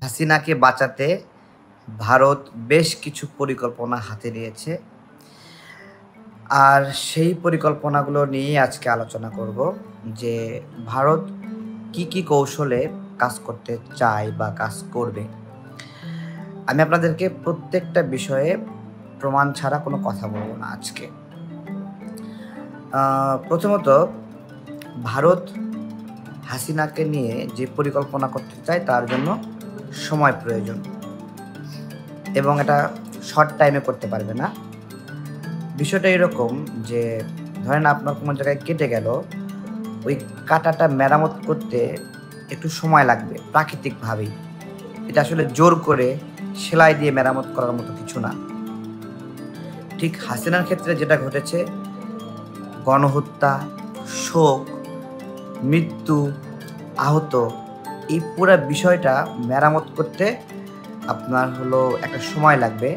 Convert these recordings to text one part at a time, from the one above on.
হাসিনাকে বাঁচাতে ভারত বেশ কিছু পরিকল্পনা হাতে নিয়েছে। আর সেই পরিকল্পনাগুলো নিয়েই আজকে আলোচনা করব যে ভারত কি কৌশলে কাজ করতে চায় বা কাজ করবে। আমি আপনাদেরকে প্রত্যেকটা বিষয়ে প্রমাণ ছাড়া কোনো কথা বলবো না আজকে। প্রথমত, ভারত হাসিনাকে নিয়ে যে পরিকল্পনা করতে চায় তার জন্য সময় প্রয়োজন এবং এটা শর্ট টাইমে করতে পারবে না। বিষয়টা এরকম যে ধরেন আপনার কোনো জায়গায় কেটে গেল, ওই কাটাটা মেরামত করতে একটু সময় লাগবে প্রাকৃতিকভাবেই। এটা আসলে জোর করে সেলাই দিয়ে মেরামত করার মতো কিছু না। ঠিক হাসিনার ক্ষেত্রে যেটা ঘটেছে, গণহত্যা, শোক, মৃত্যু, আহত, এই পুরো বিষয়টা মেরামত করতে আপনার একটা সময় লাগবে।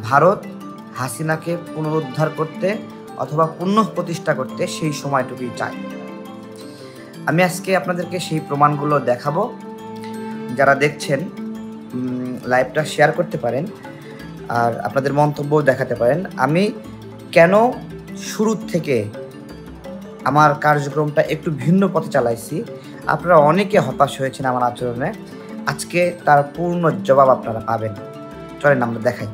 ভারত হাসিনাকে পুনরুদ্ধার করতে অথবা পুনঃপ্রতিষ্ঠা করতে সেই সময়টুকুই চায়। আমি আজকে আপনাদেরকে সেই প্রমাণগুলো দেখাবো। যারা দেখছেন লাইভটা শেয়ার করতে পারেন আর আপনাদের মন্তব্যও দেখাতে পারেন। আমি কেন শুরু থেকে আমার কার্যক্রমটা একটু ভিন্ন পথে চালাইছি, আপনারা অনেকে হতাশ হয়েছেন আমার আচরণে। আজকে তার পূর্ণ জবাব আপনারা পাবেন। চলেন আমরা দেখাই।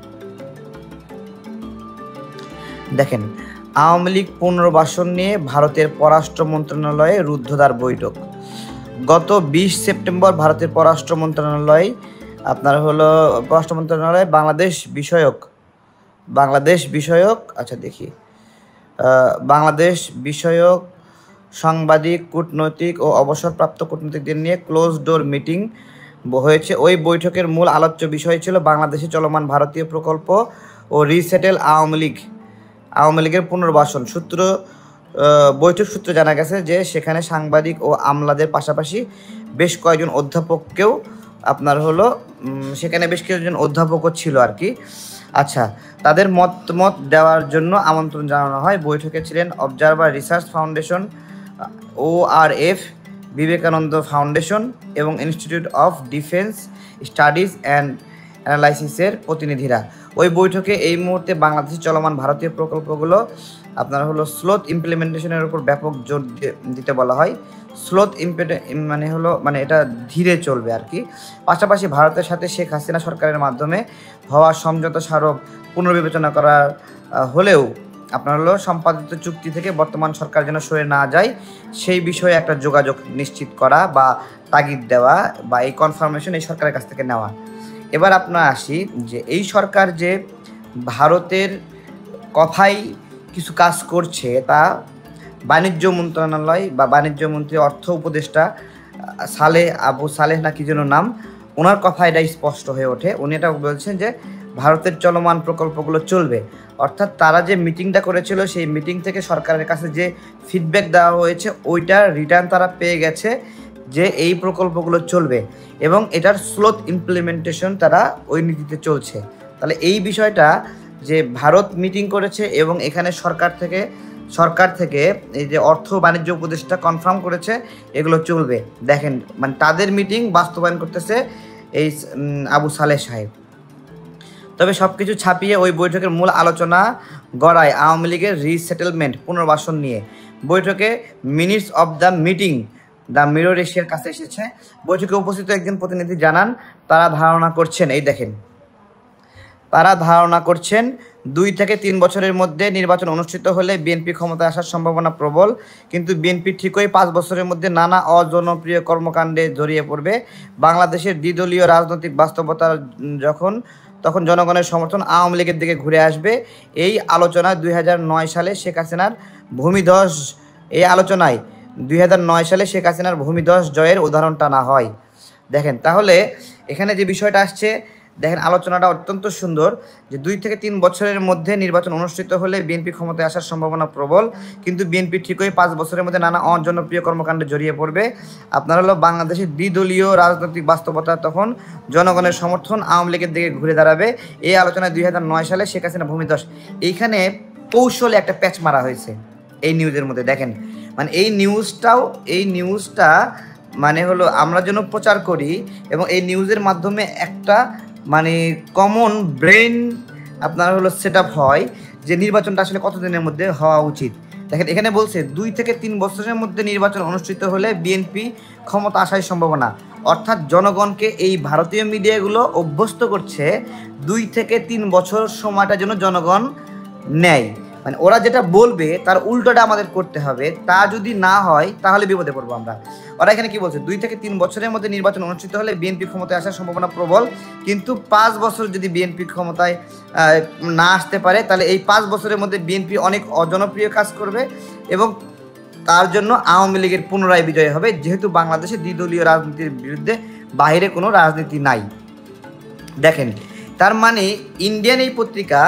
দেখেন, আওয়ামী লীগ পুনর্বাসন নিয়ে ভারতের পররাষ্ট্র মন্ত্রণালয়ে রুদ্ধদ্বার বৈঠক। গত 20 সেপ্টেম্বর ভারতের পররাষ্ট্র মন্ত্রণালয় বাংলাদেশ বিষয়ক সাংবাদিক, কূটনৈতিক ও অবসরপ্রাপ্ত কূটনীতিকদের নিয়ে ক্লোজ ডোর মিটিং হয়েছে। ওই বৈঠকের মূল আলোচ্য বিষয় ছিল বাংলাদেশে চলমান ভারতীয় প্রকল্প ও রিসেটেল আওয়ামী লীগের পুনর্বাসন। বৈঠক সূত্রে জানা গেছে যে সেখানে সাংবাদিক ও আমলাদের পাশাপাশি বেশ কয়েকজন অধ্যাপককেও সেখানে বেশ কয়েকজন অধ্যাপকও ছিল আর কি। আচ্ছা, তাদের মতামত দেওয়ার জন্য আমন্ত্রণ জানানো হয়। বৈঠকে ছিলেন observer research foundation, ORF, Vivekananda foundation এবং institute of defence studies and অ্যানালাইসিসের প্রতিনিধিরা। ওই বৈঠকে এই মুহূর্তে বাংলাদেশে চলমান ভারতীয় প্রকল্পগুলো স্লোথ ইমপ্লিমেন্টেশনের উপর ব্যাপক জোর দিতে বলা হয়। স্লোথ মানে এটা ধীরে চলবে আর কি। পাশাপাশি ভারতের সাথে শেখ হাসিনা সরকারের মাধ্যমে হওয়া সমঝোতা স্মারক পুনর্বিবেচনা করা হলেও সম্পাদিত চুক্তি থেকে বর্তমান সরকার যেন সরে না যায় সেই বিষয়ে একটা যোগাযোগ নিশ্চিত করা বা তাগিদ দেওয়া বা এই কনফার্মেশন এই সরকারের কাছ থেকে নেওয়া। এবার আপনার আসি যে এই সরকার যে ভারতের কথাই কিছু কাজ করছে, তা বাণিজ্য মন্ত্রণালয় বা বাণিজ্যমন্ত্রী অর্থ উপদেষ্টা আবু সালেহ না কি যেন নাম, ওনার কথা এটা স্পষ্ট হয়ে ওঠে। উনি এটা বলছেন যে ভারতের চলমান প্রকল্পগুলো চলবে। অর্থাৎ তারা যে মিটিংটা করেছিল সেই মিটিং থেকে সরকারের কাছে যে ফিডব্যাক দেওয়া হয়েছে ওইটার রিটার্ন তারা পেয়ে গেছে যে এই প্রকল্পগুলো চলবে এবং এটার স্লোথ ইমপ্লিমেন্টেশন তারা ওই নীতিতে চলছে। তাহলে এই বিষয়টা যে ভারত মিটিং করেছে এবং এখানে সরকার থেকে এই যে অর্থ বাণিজ্য উপদেষ্টা কনফার্ম করেছে এগুলো চলবে। দেখেন, মানে তাদের মিটিং বাস্তবায়ন করতেছে এই আবু সালেহ সাহেব। তবে সব কিছু ছাপিয়ে ওই বৈঠকের মূল আলোচনা গড়ায় আওয়ামী লীগের রিসেটেলমেন্ট পুনর্বাসন নিয়ে। বৈঠকে minutes of the meeting the mirror এশিয়ার কাছে এসেছে। বৈঠকে উপস্থিত একজন প্রতিনিধি জানান, তারা ধারণা করছেন 2 থেকে 3 বছরের মধ্যে নির্বাচন অনুষ্ঠিত হলে বিএনপি ক্ষমতায় আসার সম্ভাবনা প্রবল, কিন্তু বিএনপি ঠিকই 5 বছরের মধ্যে নানা অজনপ্রিয় কর্মকাণ্ডে জড়িয়ে পড়বে। বাংলাদেশের দ্বিদলীয় রাজনৈতিক বাস্তবতা তখন জনগণের সমর্থন আওয়ামী লীগের দিকে ঘুরে আসবে। এই আলোচনায় 2009 সালে শেখ হাসিনার ভূমিধস জয়ের উদাহরণ টানা হয়। দেখেন, তাহলে এখানে যে বিষয়টা আসছে, দেখেন আলোচনাটা অত্যন্ত সুন্দর যে 2 থেকে 3 বছরের মধ্যে নির্বাচন অনুষ্ঠিত হলে বিএনপি ক্ষমতায় আসার সম্ভাবনা প্রবল, কিন্তু বিএনপি ঠিকই 5 বছরের মধ্যে নানা অজনপ্রিয় কর্মকাণ্ডে জড়িয়ে পড়বে। বাংলাদেশের দ্বিদলীয় রাজনৈতিক বাস্তবতা তখন জনগণের সমর্থন আওয়ামী লীগের দিকে ঘুরে দাঁড়াবে। এই আলোচনায় 2009 সালে শেখ হাসিনা ভূমিধস। এইখানে কৌশলে একটা প্যাচ মারা হয়েছে এই নিউজের মধ্যে। দেখেন, মানে এই নিউজটা মানে হলো আমরা যেন প্রচার করি এবং এই নিউজের মাধ্যমে একটা মানে কমন ব্রেন আপনার হলো সেট আপ হয় যে নির্বাচনটা আসলে কতদিনের মধ্যে হওয়া উচিত। দেখেন এখানে বলছে 2 থেকে 3 বছরের মধ্যে নির্বাচন অনুষ্ঠিত হলে বিএনপি ক্ষমতা আসার সম্ভাবনা। অর্থাৎ জনগণকে এই ভারতীয় মিডিয়াগুলো অভ্যস্ত করছে 2 থেকে 3 বছর সময়টা যেন জনগণ নেয়, মানে ওরা যেটা বলবে তার উল্টোটা আমাদের করতে হবে। তা যদি না হয় তাহলে বিপদে পড়বো আমরা। ওরা এখানে কি বলছে, 2 থেকে 3 বছরের মধ্যে নির্বাচন অনুষ্ঠিত হলে বিএনপি ক্ষমতায় আসার সম্ভাবনা প্রবল, কিন্তু 5 বছর যদি বিএনপি ক্ষমতায় না আসতে পারে তাহলে এই 5 বছরের মধ্যে বিএনপি অনেক অজনপ্রিয় কাজ করবে এবং তার জন্য আওয়ামী লীগের পুনরায় বিজয় হবে, যেহেতু বাংলাদেশে দ্বিদলীয় রাজনীতির বিরুদ্ধে বাইরে কোনো রাজনীতি নাই। দেখেন তার মানে ইন্ডিয়ান এই পত্রিকা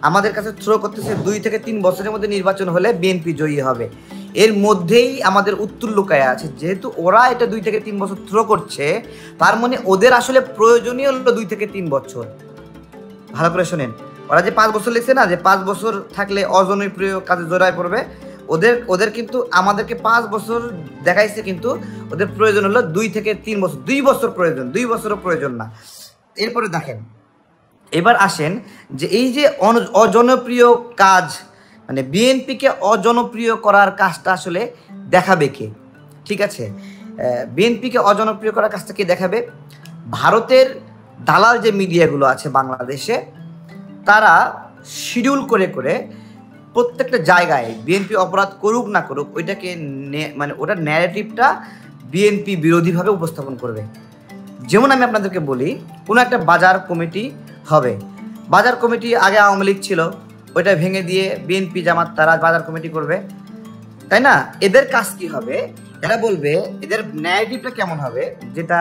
আমাদের কাছে থ্রো করতেছে 2 থেকে 3 বছরের মধ্যে নির্বাচন হলে বিএনপি জয়ী হবে। এর মধ্যেই আমাদের উত্তর লুকায় আছে, যেহেতু ওরা এটা 2 থেকে 3 বছর থ্রো করছে, তার মানে ওদের আসলে প্রয়োজনীয় হলো 2 থেকে 3 বছর। ভালো করে শোনেন, ওরা যে 5 বছর লিখছে না, যে 5 বছর থাকলে অজনপ্রিয় কাজে জড়ায় পড়বে, ওদের কিন্তু আমাদেরকে 5 বছর দেখাইছে, কিন্তু ওদের প্রয়োজন হলো 2 থেকে 3 বছর। 2 বছর প্রয়োজন, 2 বছরও প্রয়োজন না। এরপরে দেখেন, এবার আসেন যে এই যে অজনপ্রিয় কাজ, মানে বিএনপিকে অজনপ্রিয় করার কাজটা আসলে দেখাবে কে? ঠিক আছে, বিএনপিকে অজনপ্রিয় করার কাজটা কে দেখাবে? ভারতের দালাল যে মিডিয়াগুলো আছে বাংলাদেশে, তারা শিডিউল করে করে প্রত্যেকটা জায়গায় বিএনপি অপরাধ করুক না করুক ওইটাকে মানে ওটার ন্যারেটিভটা বিএনপি বিরোধীভাবে উপস্থাপন করবে। যেমন আমি আপনাদেরকে বলি, কোনো একটা বাজার কমিটি হবে, বাজার কমিটি আগে আওয়ামী লীগ ছিল, ওইটা ভেঙে দিয়ে বিএনপি জামাত তারা বাজার কমিটি করবে, তাই না? এদের কাজ কি হবে? এরা বলবে, এদের ন্যারেটিভটা কেমন হবে, যেটা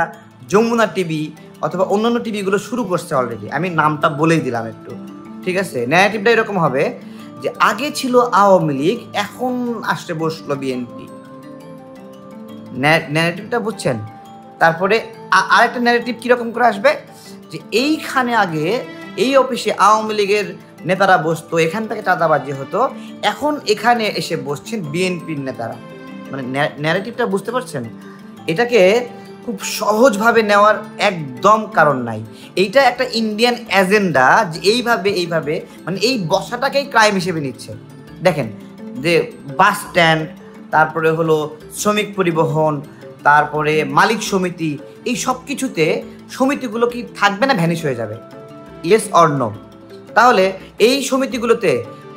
যমুনা টিভি অথবা অন্যান্য টিভিগুলো শুরু করছে অলরেডি, আমি নামটা বলেই দিলাম একটু, ঠিক আছে? ন্যারেটিভটা এরকম হবে যে আগে ছিল আওয়ামী লীগ, এখন আসতে বসলো বিএনপি। ন্যারেটিভটা বুঝছেন? তারপরে আরেকটা ন্যারেটিভ কীরকম করে আসবে, যে এইখানে আগে এই অফিসে আওয়ামী লীগের নেতারা বসতো, এখান থেকে চাঁদাবাজি হতো, এখন এখানে এসে বসছেন বিএনপির নেতারা। মানে ন্যারেটিভটা বুঝতে পারছেন? এটাকে খুব সহজভাবে নেওয়ার একদম কারণ নাই। এইটা একটা ইন্ডিয়ান এজেন্ডা, যে এইভাবে মানে এই বসাটাকেই ক্রাইম হিসেবে নিচ্ছে। দেখেন যে বাস স্ট্যান্ড, তারপরে হলো শ্রমিক পরিবহন, তারপরে মালিক সমিতি, এই সব কিছুতে সমিতিগুলো কি থাকবে না ভ্যানিশ হয়ে যাবে? Yes or no? তাহলে এই সমিতিগুলোতে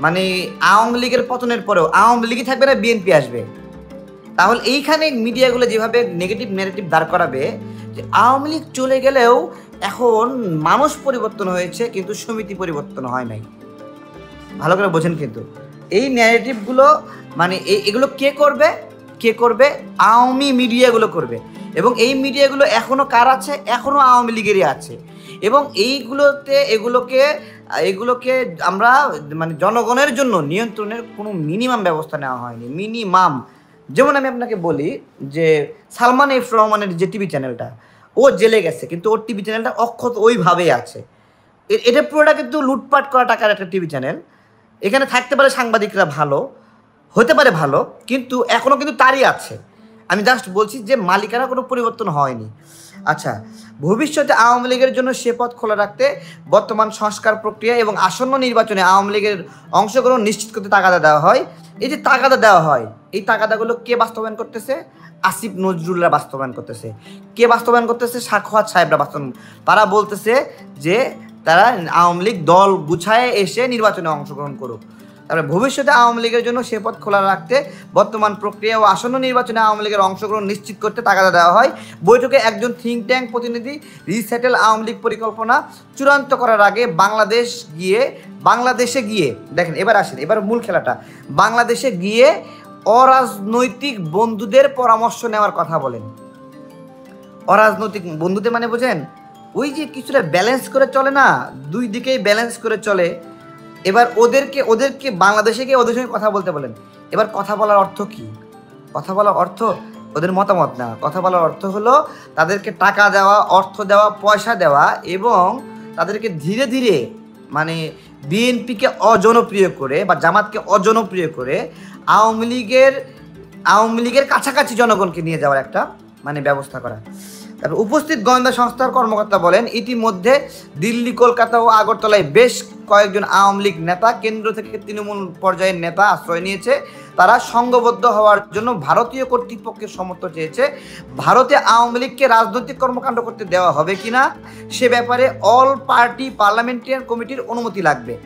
মানে আওয়ামী লীগের পতনের পরেও আওয়ামী লীগই থাকবে না বিএনপি আসবে? তাহলে এইখানে মিডিয়াগুলো যেভাবে নেগেটিভ ন্যারেটিভ দাঁড় করাবে যে আওয়ামী লীগ চলে গেলেও এখন মানুষ পরিবর্তন হয়েছে কিন্তু সমিতি পরিবর্তন হয় নাই। ভালো করে বোঝেন, কিন্তু এই ন্যারেটিভগুলো মানে এগুলো কে করবে? আওয়ামী মিডিয়াগুলো করবে। এবং এই মিডিয়াগুলো এখনও কার আছে? এখনও আওয়ামী লীগেরই আছে। এবং এগুলোকে আমরা মানে জনগণের জন্য নিয়ন্ত্রণের কোনো মিনিমাম ব্যবস্থা নেওয়া হয়নি, মিনিমাম। যেমন আমি আপনাকে বলি যে সালমান এফ রহমানের যে টিভি চ্যানেলটা, ও জেলে গেছে কিন্তু ওর টিভি চ্যানেলটা অক্ষত ওইভাবেই আছে। এটা পুরোটা কিন্তু লুটপাট করা টাকার একটা টিভি চ্যানেল। এখানে থাকতে পারে সাংবাদিকরা ভালো, হতে পারে ভালো, কিন্তু এখনও কিন্তু তারই আছে। আমি জাস্ট বলছি যে মালিকানা কোনো পরিবর্তন হয়নি। আচ্ছা, ভবিষ্যতে আওয়ামী লীগের জন্য সে পথ খোলা রাখতে বর্তমান সংস্কার প্রক্রিয়া এবং আসন্ন নির্বাচনে আওয়ামী লীগের অংশগ্রহণ নিশ্চিত করতে তাগাদা দেওয়া হয়। এই যে তাগাদা দেওয়া হয়, এই তাগাদাগুলো কে বাস্তবায়ন করতেছে? আসিফ নজরুলরা বাস্তবায়ন করতেছে। কে বাস্তবায়ন করতেছে? সাখাওয়াত সাহেবরা বাস্তবায়ন। তারা বলতেছে যে তারা আওয়ামী লীগ দল গুছায় এসে নির্বাচনে অংশগ্রহণ করুক। তারপরে ভবিষ্যতে আওয়ামী লীগের জন্য সে পথ খোলা রাখতে বর্তমান প্রক্রিয়া ও আসন্ন নির্বাচনে আওয়ামী লীগের অংশগ্রহণ নিশ্চিত করতে তাগাদা দেওয়া হয়। বৈঠকে একজন থিঙ্ক ট্যাঙ্ক প্রতিনিধি রিসেটেল আওয়ামী লীগ পরিকল্পনা চূড়ান্ত করার আগে বাংলাদেশে গিয়ে দেখেন, এবার আসেন, এবার মূল খেলাটা, বাংলাদেশে গিয়ে অরাজনৈতিক বন্ধুদের পরামর্শ নেওয়ার কথা বলেন। অরাজনৈতিক বন্ধুদের মানে বোঝেন, ওই যে কিছুটা ব্যালেন্স করে চলে না, দুই দিকেই ব্যালেন্স করে চলে। এবার ওদেরকে বাংলাদেশে গিয়ে ওদের সঙ্গে কথা বলতে বলেন। এবার কথা বলার অর্থ কি? কথা বলার অর্থ ওদের মতামত নেওয়া। কথা বলার অর্থ হলো তাদেরকে টাকা দেওয়া, অর্থ দেওয়া, পয়সা দেওয়া এবং তাদেরকে ধীরে ধীরে মানে বিএনপিকে অজনপ্রিয় করে বা জামাতকে অজনপ্রিয় করে আওয়ামী লীগের কাছাকাছি জনগণকে নিয়ে যাওয়ার একটা মানে ব্যবস্থা করা। তারপর উপস্থিত গোয়েন্দা সংস্থার কর্মকর্তা বলেন, ইতিমধ্যে দিল্লি, কলকাতা ও আগরতলায় বেশ কয়েকজন আওয়ামী লীগ নেতা, কেন্দ্র থেকে তৃণমূল পর্যায়ের নেতা আশ্রয় নিয়েছে। তারা সংঘবদ্ধ হওয়ার জন্য ভারতীয় কর্তৃপক্ষের সমর্থন চেয়েছে। ভারতে আওয়ামী লীগকে রাজনৈতিক কর্মকাণ্ড করতে দেওয়া হবে কিনা সে ব্যাপারে অল পার্টি পার্লামেন্টারিয়ান কমিটির অনুমতি লাগবে।